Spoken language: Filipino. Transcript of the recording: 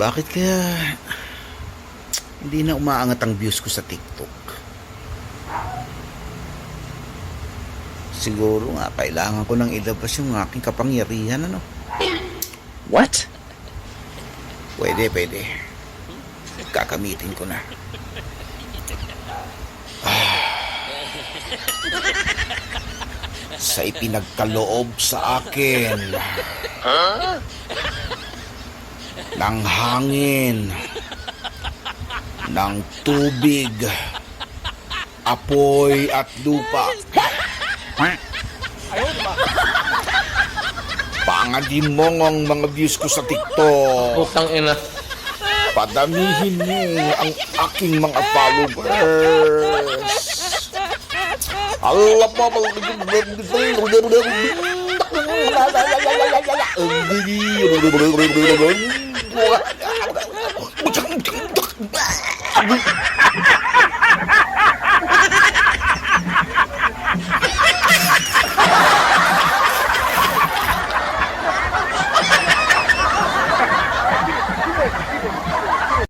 Bakit kaya hindi na umaangat ang views ko sa TikTok? Siguro nga, kailangan ko nang ilabas yung aking kapangyarihan, ano? What? Pwede. Kakamitin ko na. Sa ipinagkaloob sa akin ng hangin, ng tubig, apoy at lupa. Pangadimong ang mga views ko sa TikTok. Putang ina. Padamihin mo ang aking mga followers. Allah pa